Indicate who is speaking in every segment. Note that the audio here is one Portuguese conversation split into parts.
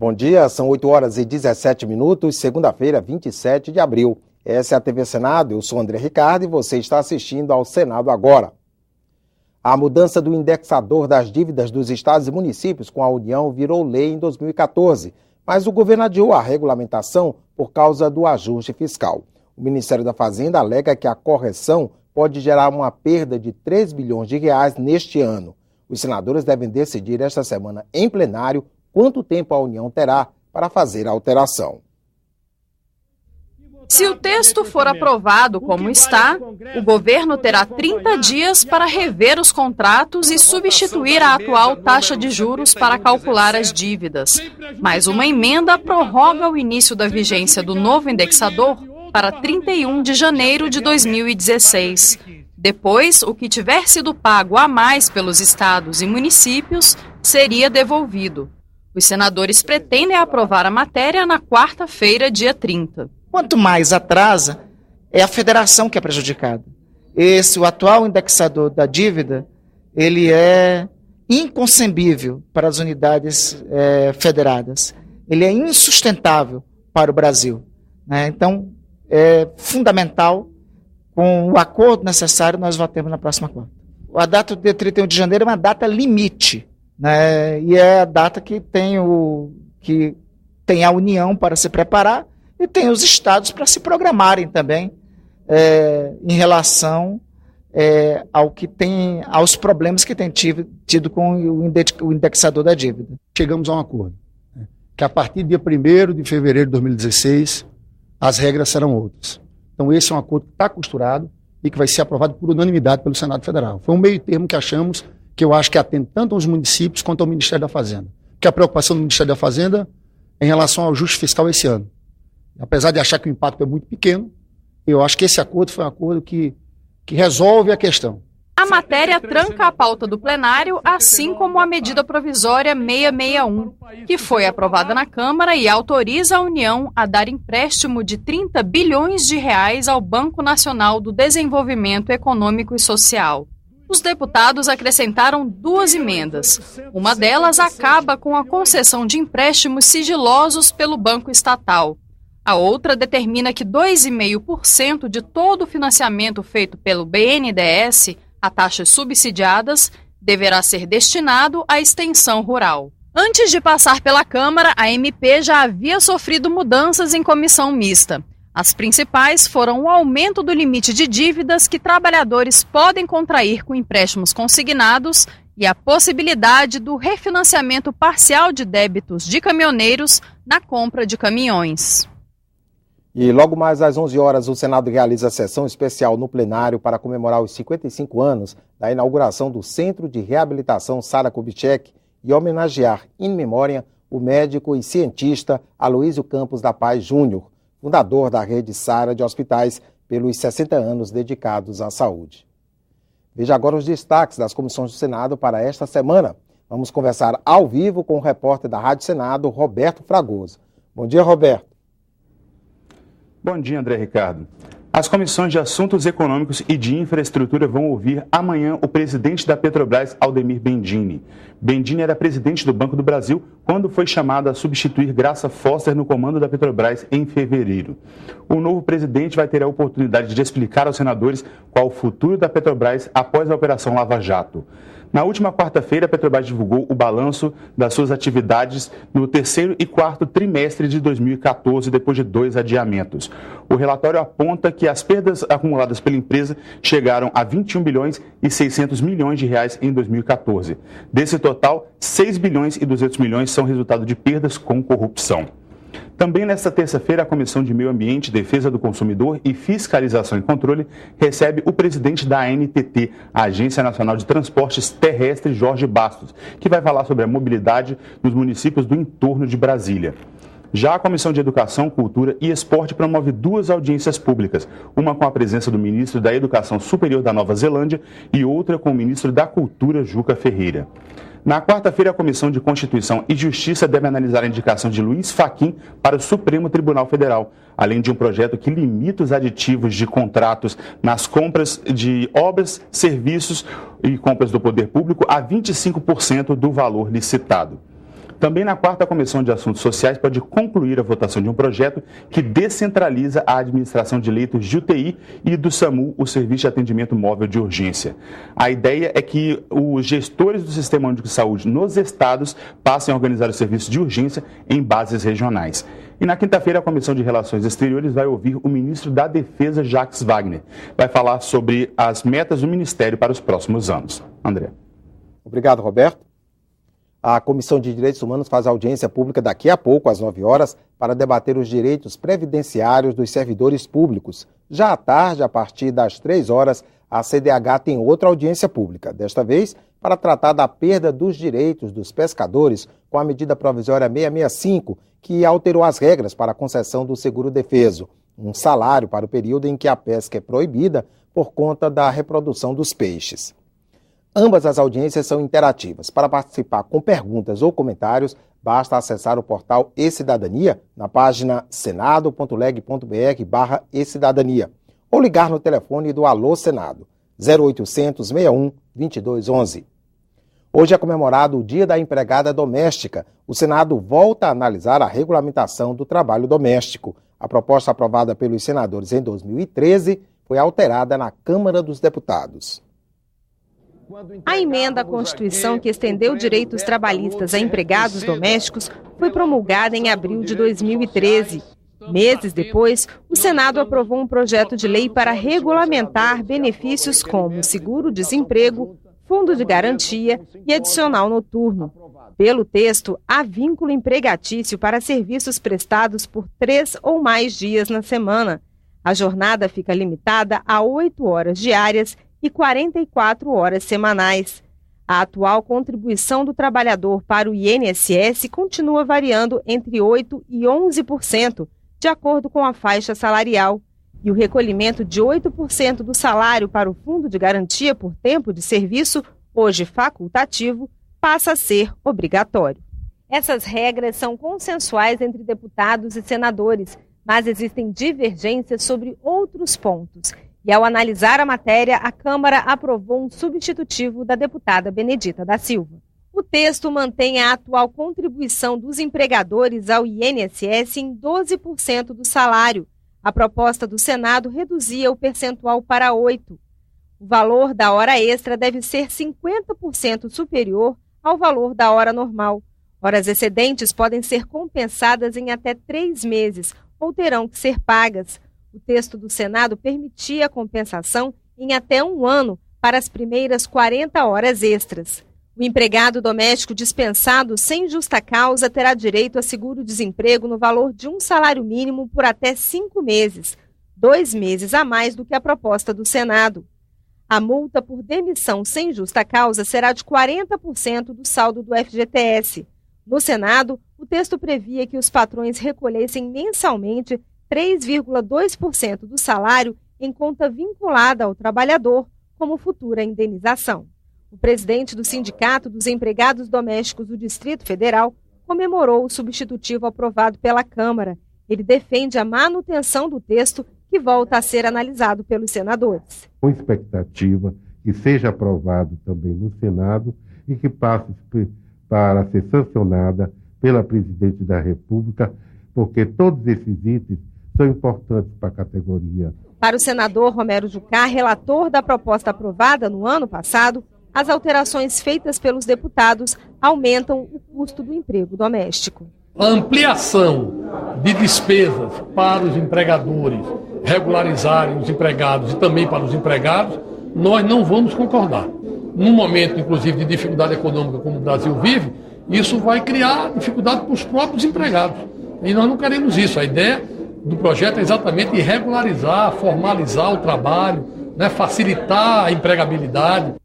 Speaker 1: Bom dia, são 8 horas e 17 minutos, segunda-feira, 27 de abril. Essa é a TV Senado, eu sou André Ricardo e você está assistindo ao Senado Agora. A mudança do indexador das dívidas dos estados e municípios com a União virou lei em 2014, mas o governo adiou a regulamentação por causa do ajuste fiscal. O Ministério da Fazenda alega que a correção pode gerar uma perda de 3 bilhões de reais neste ano. Os senadores devem decidir esta semana em plenário quanto tempo a União terá para fazer a alteração.
Speaker 2: Se o texto for aprovado como está, o governo terá 30 dias para rever os contratos e substituir a atual taxa de juros para calcular as dívidas. Mas uma emenda prorroga o início da vigência do novo indexador para 31 de janeiro de 2016. Depois, o que tiver sido pago a mais pelos estados e municípios seria devolvido. Os senadores pretendem aprovar a matéria na quarta-feira, dia 30.
Speaker 3: Quanto mais atrasa, é a federação que é prejudicada. O atual indexador da dívida, ele é inconcebível para as unidades federadas. Ele é insustentável para o Brasil, né? Então, é fundamental, com o acordo necessário, nós votemos na próxima quarta. A data do dia 31 de janeiro é uma data limite, né? E é a data que tem a União para se preparar e tem os estados para se programarem também em relação aos problemas que tem tido com o indexador da dívida.
Speaker 4: Chegamos a um acordo, né, que a partir do dia 1º de fevereiro de 2016, as regras serão outras. Então esse é um acordo que está costurado e que vai ser aprovado por unanimidade pelo Senado Federal. Foi um meio termo que achamos, que eu acho que atende tanto aos municípios quanto ao Ministério da Fazenda. Porque a preocupação do Ministério da Fazenda é em relação ao ajuste fiscal esse ano. Apesar de achar que o impacto é muito pequeno, eu acho que esse acordo foi um acordo que resolve a questão.
Speaker 2: A matéria tranca a pauta do plenário, assim como a medida provisória 661, que foi aprovada na Câmara e autoriza a União a dar empréstimo de 30 bilhões de reais ao Banco Nacional do Desenvolvimento Econômico e Social. Os deputados acrescentaram 2 emendas. Uma delas acaba com a concessão de empréstimos sigilosos pelo Banco Estatal. A outra determina que 2,5% de todo o financiamento feito pelo BNDES a taxas subsidiadas deverá ser destinado à extensão rural. Antes de passar pela Câmara, a MP já havia sofrido mudanças em comissão mista. As principais foram o aumento do limite de dívidas que trabalhadores podem contrair com empréstimos consignados e a possibilidade do refinanciamento parcial de débitos de caminhoneiros na compra de caminhões.
Speaker 1: E logo mais às 11 horas, o Senado realiza a sessão especial no plenário para comemorar os 55 anos da inauguração do Centro de Reabilitação Sara Kubitschek e homenagear, in memoriam, o médico e cientista Aloísio Campos da Paz Júnior, fundador da rede Sara de hospitais, pelos 60 anos dedicados à saúde. Veja agora os destaques das comissões do Senado para esta semana. Vamos conversar ao vivo com o repórter da Rádio Senado, Roberto Fragoso. Bom dia, Roberto.
Speaker 5: Bom dia, André Ricardo. As comissões de Assuntos Econômicos e de Infraestrutura vão ouvir amanhã o presidente da Petrobras, Aldemir Bendini. Bendini era presidente do Banco do Brasil quando foi chamado a substituir Graça Foster no comando da Petrobras em fevereiro. O novo presidente vai ter a oportunidade de explicar aos senadores qual o futuro da Petrobras após a Operação Lava Jato. Na última quarta-feira, a Petrobras divulgou o balanço das suas atividades no terceiro e quarto trimestre de 2014, depois de 2 adiamentos. O relatório aponta que as perdas acumuladas pela empresa chegaram a 21 bilhões e 600 milhões de reais em 2014. Desse total, 6 bilhões e 200 milhões são resultado de perdas com corrupção. Também nesta terça-feira, a Comissão de Meio Ambiente, Defesa do Consumidor e Fiscalização e Controle recebe o presidente da ANTT, a Agência Nacional de Transportes Terrestres, Jorge Bastos, que vai falar sobre a mobilidade nos municípios do entorno de Brasília. Já a Comissão de Educação, Cultura e Esporte promove 2 audiências públicas, uma com a presença do ministro da Educação Superior da Nova Zelândia e outra com o ministro da Cultura, Juca Ferreira. Na quarta-feira, a Comissão de Constituição e Justiça deve analisar a indicação de Luiz Fachin para o Supremo Tribunal Federal, além de um projeto que limita os aditivos de contratos nas compras de obras, serviços e compras do poder público a 25% do valor licitado. Também na quarta Comissão de Assuntos Sociais pode concluir a votação de um projeto que descentraliza a administração de leitos de UTI e do SAMU, o Serviço de Atendimento Móvel de Urgência. A ideia é que os gestores do Sistema Único de Saúde nos estados passem a organizar o serviço de urgência em bases regionais. E na quinta-feira, a Comissão de Relações Exteriores vai ouvir o ministro da Defesa, Jacques Wagner. Vai falar sobre as metas do Ministério para os próximos anos. André.
Speaker 1: Obrigado, Roberto. A Comissão de Direitos Humanos faz audiência pública daqui a pouco, às 9 horas, para debater os direitos previdenciários dos servidores públicos. Já à tarde, a partir das 3 horas, a CDH tem outra audiência pública, desta vez para tratar da perda dos direitos dos pescadores com a medida provisória 665, que alterou as regras para a concessão do seguro-defeso, um salário para o período em que a pesca é proibida por conta da reprodução dos peixes. Ambas as audiências são interativas. Para participar com perguntas ou comentários, basta acessar o portal E-Cidadania na página senado.leg.br/ecidadania ou ligar no telefone do Alô Senado, 0800 61 2211. Hoje é comemorado o Dia da Empregada Doméstica. O Senado volta a analisar a regulamentação do trabalho doméstico. A proposta aprovada pelos senadores em 2013 foi alterada na Câmara dos Deputados.
Speaker 6: A emenda à Constituição que estendeu direitos trabalhistas a empregados domésticos foi promulgada em abril de 2013. Meses depois, o Senado aprovou um projeto de lei para regulamentar benefícios como seguro-desemprego, fundo de garantia e adicional noturno. Pelo texto, há vínculo empregatício para serviços prestados por 3 ou mais dias na semana. A jornada fica limitada a 8 horas diárias e 44 horas semanais. A atual contribuição do trabalhador para o INSS continua variando entre 8% e 11%, de acordo com a faixa salarial. E o recolhimento de 8% do salário para o Fundo de Garantia por Tempo de Serviço, hoje facultativo, passa a ser obrigatório. Essas regras são consensuais entre deputados e senadores, mas existem divergências sobre outros pontos. E ao analisar a matéria, a Câmara aprovou um substitutivo da deputada Benedita da Silva. O texto mantém a atual contribuição dos empregadores ao INSS em 12% do salário. A proposta do Senado reduzia o percentual para 8%. O valor da hora extra deve ser 50% superior ao valor da hora normal. Horas excedentes podem ser compensadas em até 3 meses ou terão que ser pagas. O texto do Senado permitia a compensação em até 1 ano para as primeiras 40 horas extras. O empregado doméstico dispensado sem justa causa terá direito a seguro-desemprego no valor de um salário mínimo por até 5 meses, 2 meses a mais do que a proposta do Senado. A multa por demissão sem justa causa será de 40% do saldo do FGTS. No Senado, o texto previa que os patrões recolhessem mensalmente 3,2% do salário em conta vinculada ao trabalhador como futura indenização. O presidente do Sindicato dos Empregados Domésticos do Distrito Federal comemorou o substitutivo aprovado pela Câmara. Ele defende a manutenção do texto que volta a ser analisado pelos senadores.
Speaker 7: Com expectativa que seja aprovado também no Senado e que passe para ser sancionada pela Presidente da República, porque todos esses itens são importantes para a categoria.
Speaker 6: Para o senador Romero Jucá, relator da proposta aprovada no ano passado, as alterações feitas pelos deputados aumentam o custo do emprego doméstico.
Speaker 8: A ampliação de despesas para os empregadores regularizarem os empregados e também para os empregados, nós não vamos concordar. Num momento, inclusive, de dificuldade econômica como o Brasil vive, isso vai criar dificuldade para os próprios empregados. E nós não queremos isso. A ideia do projeto é exatamente regularizar, formalizar o trabalho, facilitar a empregabilidade.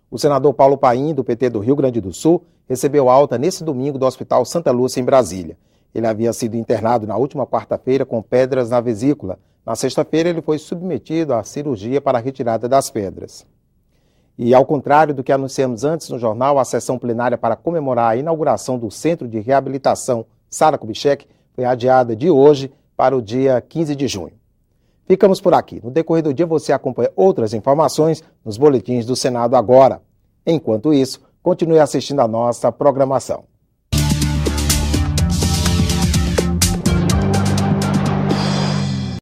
Speaker 1: O senador Paulo Paim, do PT do Rio Grande do Sul, recebeu alta nesse domingo do Hospital Santa Lúcia, em Brasília. Ele havia sido internado na última quarta-feira com pedras na vesícula. Na sexta-feira, ele foi submetido à cirurgia para a retirada das pedras. E, ao contrário do que anunciamos antes no jornal, a sessão plenária para comemorar a inauguração do Centro de Reabilitação Sara Kubitschek foi adiada de hoje para o dia 15 de junho. Ficamos por aqui. No decorrer do dia, você acompanha outras informações nos boletins do Senado agora. Enquanto isso, continue assistindo a nossa programação.